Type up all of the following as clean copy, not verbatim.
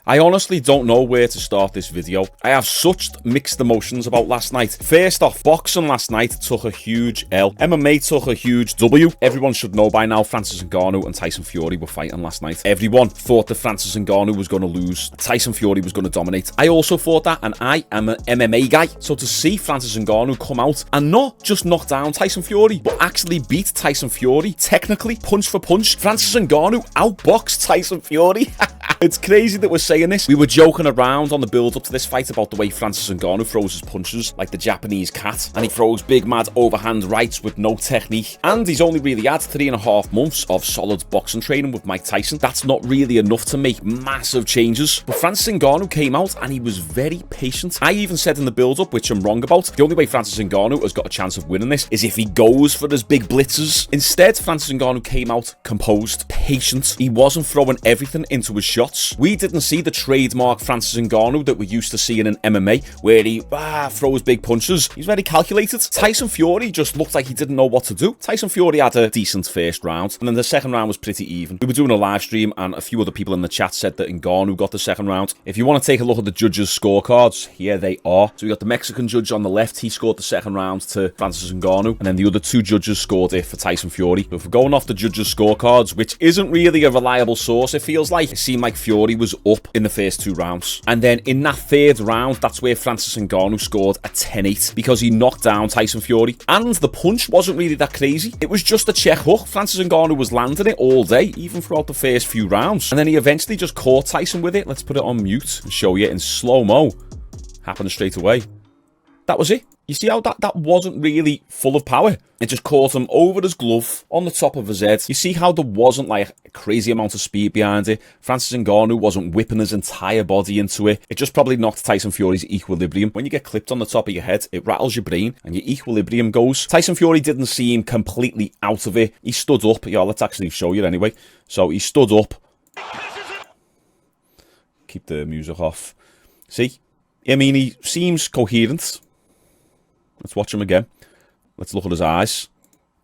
I honestly don't know where to start this video. I have such mixed emotions about last night. First off, boxing last night took a huge L. MMA took a huge W. Everyone should know by now Francis Ngannou and Tyson Fury were fighting last night. Everyone thought that Francis Ngannou was going to lose. Tyson Fury was going to dominate. I also thought that, and I am an MMA guy. So to see Francis Ngannou come out and not just knock down Tyson Fury, but actually beat Tyson Fury, technically, punch for punch, Francis Ngannou outboxed Tyson Fury. It's crazy that we're saying this. We were joking around on the build-up to this fight about the way Francis Ngannou throws his punches like the Japanese cat, and he throws big mad overhand rights with no technique. And he's only really had 3.5 months of solid boxing training with Mike Tyson. That's not really enough to make massive changes. But Francis Ngannou came out and he was very patient. I even said in the build-up, which I'm wrong about, the only way Francis Ngannou has got a chance of winning this is if he goes for his big blitzes. Instead, Francis Ngannou came out composed, patient. He wasn't throwing everything into his shots. We didn't see the trademark Francis Ngannou that we're used to seeing in MMA, where he throws big punches. He's very calculated. Tyson Fury just looked like he didn't know what to do. Tyson Fury had a decent first round, and then the second round was pretty even. We were doing a live stream, and a few other people in the chat said that Ngannou got the second round. If you want to take a look at the judges' scorecards, here they are. So we got the Mexican judge on the left. He scored the second round to Francis Ngannou, and then the other two judges scored it for Tyson Fury. But if we're going off the judges' scorecards, which isn't really a reliable source, it feels like, it seemed like Fury was up in the first 2 rounds. And then in that third round, that's where Francis Ngannou scored a 10-8 because he knocked down Tyson Fury. And the punch wasn't really that crazy. It was just a check hook. Francis Ngannou was landing it all day, even throughout the first few rounds. And then he eventually just caught Tyson with it. Let's put it on mute and show you in slow-mo. Happened straight away. That was it. You see how that wasn't really full of power? It just caught him over his glove on the top of his head. You see how there wasn't like a crazy amount of speed behind it? Francis Ngannou wasn't whipping his entire body into it. It just probably knocked Tyson Fury's equilibrium. When you get clipped on the top of your head, it rattles your brain and your equilibrium goes. Tyson Fury didn't seem completely out of it. He stood up. Yeah, let's actually show you anyway. So he stood up. Keep the music off. See? I mean, he seems coherent. Let's watch him again. Let's look at his eyes.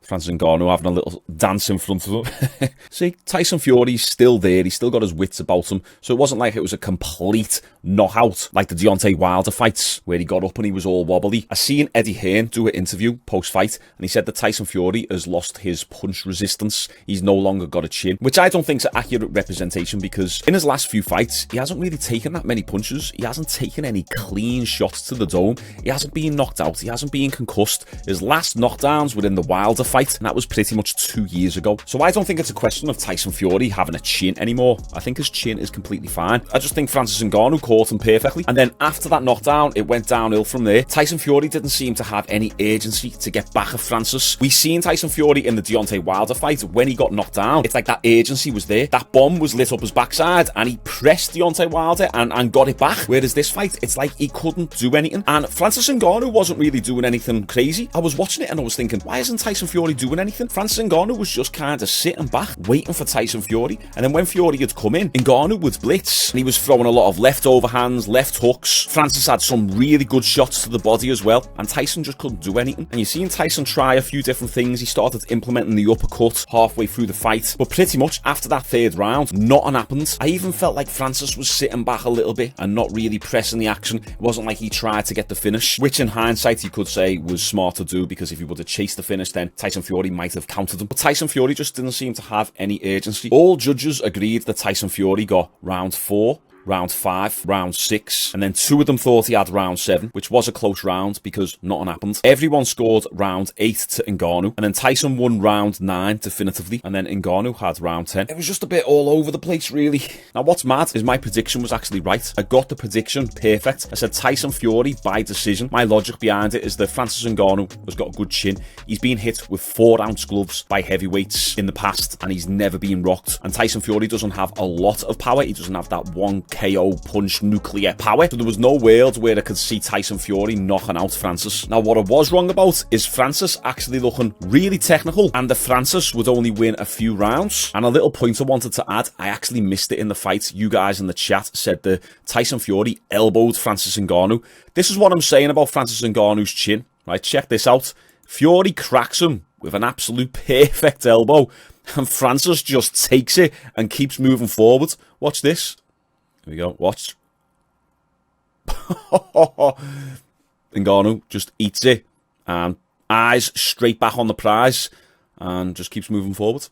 Francis Ngannou having a little dance in front of him. See, Tyson Fury's still there. He's still got his wits about him. So it wasn't like it was a complete knockout like the Deontay Wilder fights where he got up and he was all wobbly. I seen Eddie Hearn do an interview post-fight and he said that Tyson Fury has lost his punch resistance. He's no longer got a chin, which I don't think is an accurate representation because in his last few fights, he hasn't really taken that many punches. He hasn't taken any clean shots to the dome. He hasn't been knocked out. He hasn't been concussed. His last knockdowns were in the Wilder fight, and that was pretty much 2 years ago. So I don't think it's a question of Tyson Fury having a chin anymore. I think his chin is completely fine. I just think Francis Ngannou caught him perfectly. And then after that knockdown, it went downhill from there. Tyson Fury didn't seem to have any urgency to get back at Francis. We seen Tyson Fury in the Deontay Wilder fight. When he got knocked down, it's like that urgency was there. That bomb was lit up his backside and he pressed Deontay Wilder and got it back. Whereas this fight, it's like he couldn't do anything. And Francis Ngannou wasn't really doing anything crazy. I was watching it and I was thinking, why isn't Tyson Fury doing anything? Francis Ngannou was just kind of sitting back, waiting for Tyson Fury. And then when Fury had come in, Ngannou would blitz, and he was throwing a lot of left overhands, left hooks. Francis had some really good shots to the body as well, and Tyson just couldn't do anything. And you've seen Tyson try a few different things. He started implementing the uppercut halfway through the fight, but pretty much after that third round, nothing happened. I even felt like Francis was sitting back a little bit and not really pressing the action. It wasn't like he tried to get the finish, which in hindsight you could say was smart to do, because if he would have chased the finish, then Tyson Fury might have countered him. But Tyson Fury just didn't seem to have any urgency. All judges agreed that Tyson Fury got round 4, round 5, round 6, and then 2 of them thought he had round 7, which was a close round because nothing happened. Everyone scored round 8 to Ngannou, and then Tyson won round 9 definitively, and then Ngannou had round 10. It was just a bit all over the place, really. Now, what's mad is my prediction was actually right. I got the prediction perfect. I said Tyson Fury by decision. My logic behind it is that Francis Ngannou has got a good chin. He's been hit with 4-ounce gloves by heavyweights in the past, and he's never been rocked. And Tyson Fury doesn't have a lot of power. He doesn't have that one KO punch nuclear power. So there was no world where I could see Tyson Fury knocking out Francis. Now, what I was wrong about is Francis actually looking really technical, and the Francis would only win a few rounds. And a little point I wanted to add, I actually missed it in the fight. You guys in the chat said that Tyson Fury elbowed Francis Ngannou. This is what I'm saying about Francis Ngannou's chin. Right, check this out. Fury cracks him with an absolute perfect elbow, and Francis just takes it and keeps moving forward. Watch this. Here we go. Watch. Ngannou just eats it and eyes straight back on the prize and just keeps moving forward.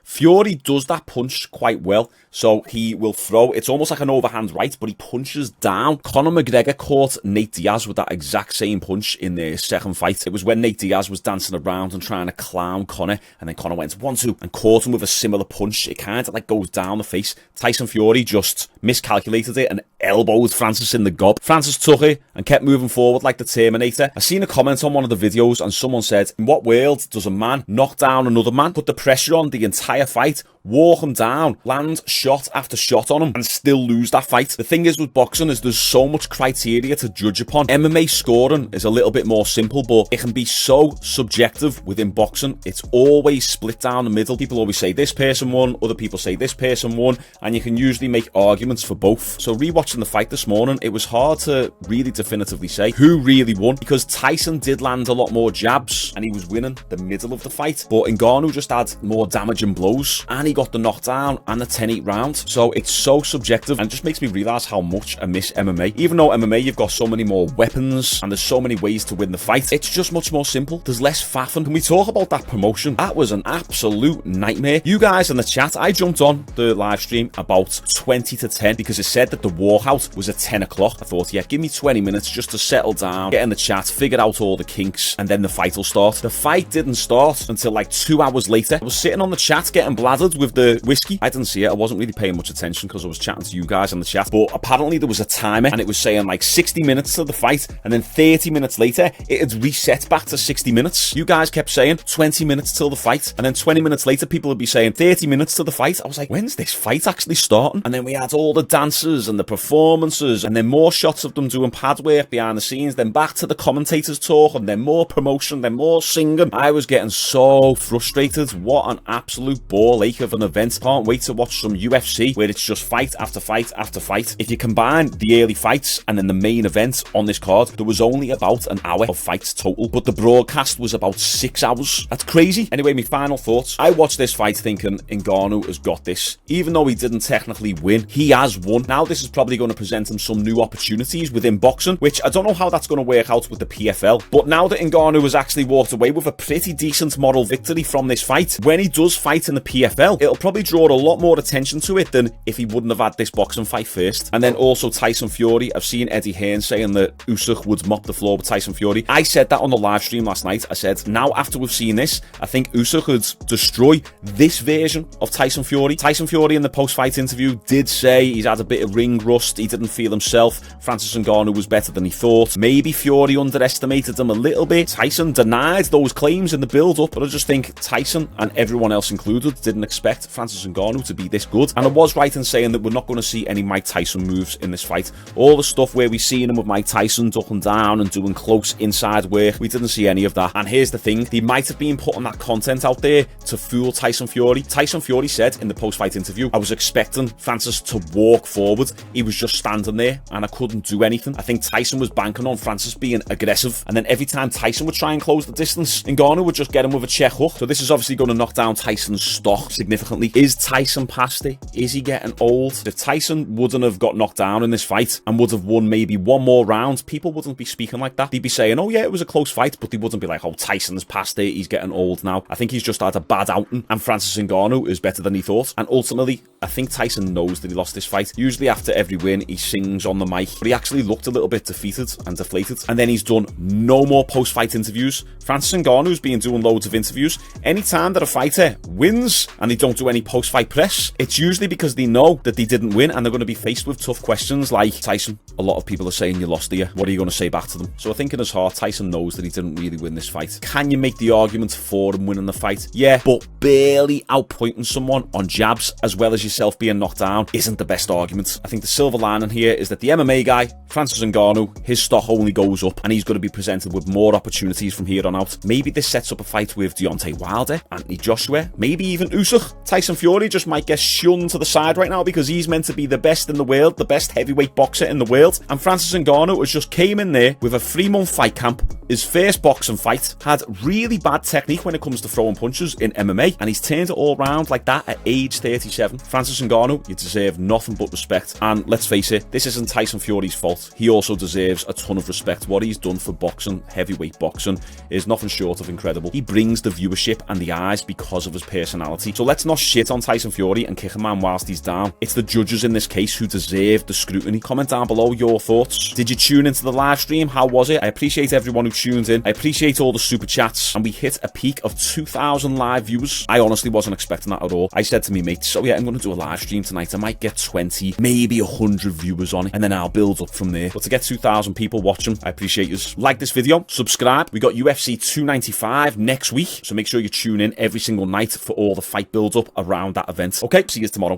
Fury does that punch quite well, so he will throw, it's almost like an overhand right, but he punches down. Conor McGregor caught Nate Diaz with that exact same punch in their second fight. It was when Nate Diaz was dancing around and trying to clown Conor, and then Conor went 1-2 and caught him with a similar punch. It kind of like goes down the face. Tyson Fury just miscalculated it and elbowed Francis in the gob. Francis took it and kept moving forward like the Terminator. I seen a comment on one of the videos and someone said, in what world does a man knock down another man, put the pressure on the entire fight, walk him down, land shot after shot on him, and still lose that fight? The thing is with boxing is there's so much criteria to judge upon. MMA scoring is a little bit more simple, but it can be so subjective within boxing. It's always split down the middle. People always say this person won, other people say this person won, and you can usually make arguments for both. So rewatching the fight this morning, it was hard to really definitively say who really won, because Tyson did land a lot more jabs and he was winning the middle of the fight, but Ngannou just had more damaging blows and he got the knockdown and the 10-8 round. So it's so subjective and it just makes me realise how much I miss MMA. Even though MMA, you've got so many more weapons and there's so many ways to win the fight, it's just much more simple. There's less faffing. Can we talk about that promotion? That was an absolute nightmare. You guys in the chat, I jumped on the live stream about 20 to 10 because it said that the walkout was at 10 o'clock. I thought, yeah, give me 20 minutes just to settle down, get in the chat, figure out all the kinks, and then the fight will start. The fight didn't start until like 2 hours later. I was sitting on the chat getting bladdered with the whiskey. I didn't see it. I wasn't really paying much attention because I was chatting to you guys in the chat, but apparently there was a timer and it was saying like 60 minutes to the fight, and then 30 minutes later it had reset back to 60 minutes. You guys kept saying 20 minutes till the fight, and then 20 minutes later people would be saying 30 minutes to the fight. I was like, when's this fight actually starting? And then we had all the dancers and the performances, and then more shots of them doing pad work behind the scenes, then back to the commentators talk, and then more promotion, then more singing. I was getting so frustrated. What an absolute ball ache of an event. Can't wait to watch some UFC where it's just fight after fight after fight. If you combine the early fights and then the main event on this card, there was only about an hour of fights total, but the broadcast was about 6 hours. That's crazy. Anyway, my final thoughts. I watched this fight thinking Ngannou has got this. Even though he didn't technically win, he has won. Now this is probably going to present him some new opportunities within boxing, which I don't know how that's going to work out with the PFL. But now that Ngannou has actually walked away with a pretty decent moral victory from this fight, when he does fight in the PFL, it'll probably draw a lot more attention to it than if he wouldn't have had this boxing fight first. And then also Tyson Fury. I've seen Eddie Hearn saying that Usyk would mop the floor with Tyson Fury. I said that on the live stream last night. I said, now after we've seen this, I think Usyk could destroy this version of Tyson Fury. Tyson Fury in the post-fight interview did say he's had a bit of ring rust. He didn't feel himself. Francis Ngannou was better than he thought. Maybe Fury underestimated him a little bit. Tyson denied those claims in the build-up, but I just think Tyson and everyone else included didn't expect Francis Ngannou to be this good. And I was right in saying that we're not going to see any Mike Tyson moves in this fight. All the stuff where we've seen him with Mike Tyson ducking down and doing close inside work, we didn't see any of that. And here's the thing, they might have been putting that content out there to fool Tyson Fury. Tyson Fury said in the post-fight interview, I was expecting Francis to walk forward. He was just standing there and I couldn't do anything. I think Tyson was banking on Francis being aggressive, and then every time Tyson would try and close the distance, Ngannou would just get him with a check hook. So this is obviously going to knock down Tyson's stock significantly. Is Tyson past it? Is he getting old? If Tyson wouldn't have got knocked down in this fight and would have won maybe one more round, people wouldn't be speaking like that. They'd be saying, oh yeah, it was a close fight, but they wouldn't be like, oh, Tyson's past it, he's getting old now. I think he's just had a bad outing, and Francis Ngannou is better than he thought. And ultimately, I think Tyson knows that he lost this fight. Usually after every win, he sings on the mic, but he actually looked a little bit defeated and deflated. And then he's done no more post-fight interviews. Francis Ngannou's been doing loads of interviews. Anytime that a fighter wins and they don't do any post-fight press, it's usually because they know that they didn't win and they're going to be faced with tough questions like, Tyson, a lot of people are saying you lost here. What are you going to say back to them? So I think in his heart, Tyson knows that he didn't really win this fight. Can you make the argument for him winning the fight? Yeah, but barely outpointing someone on jabs as well as yourself being knocked down isn't the best argument. I think the silver lining here is that the MMA guy, Francis Ngannou, his stock only goes up and he's going to be presented with more opportunities from here on out. Maybe this sets up a fight with Deontay Wilder, Anthony Joshua, maybe even Usyk. Tyson Fury just might get shunned to the side right now because he's meant to be the best in the world, the best heavyweight boxer in the world, and Francis Ngannou has just came in there with a 3-month fight camp, His first boxing fight had really bad technique when it comes to throwing punches in MMA, and he's turned it all around like that at age 37. Francis Ngannou, you deserve nothing but respect. And let's face it, this isn't Tyson Fury's fault. He also deserves a ton of respect. What he's done for boxing, heavyweight boxing, is nothing short of incredible. He brings the viewership and the eyes because of his personality. So let's not shit on Tyson Fury and kick a man whilst he's down. It's the judges in this case who deserve the scrutiny. Comment down below your thoughts. Did you tune into the live stream? How was it? I appreciate everyone who tuned in. I appreciate all the super chats, and we hit a peak of 2,000 live viewers. I honestly wasn't expecting that at all. I said to me mates, so yeah, I'm going to do a live stream tonight. I might get 20, maybe 100 viewers on it, and then I'll build up from there. But to get 2,000 people watching, I appreciate you. Like this video, subscribe. We got UFC 295 next week, so make sure you tune in every single night for all the fight build up around that event. Okay, see you tomorrow.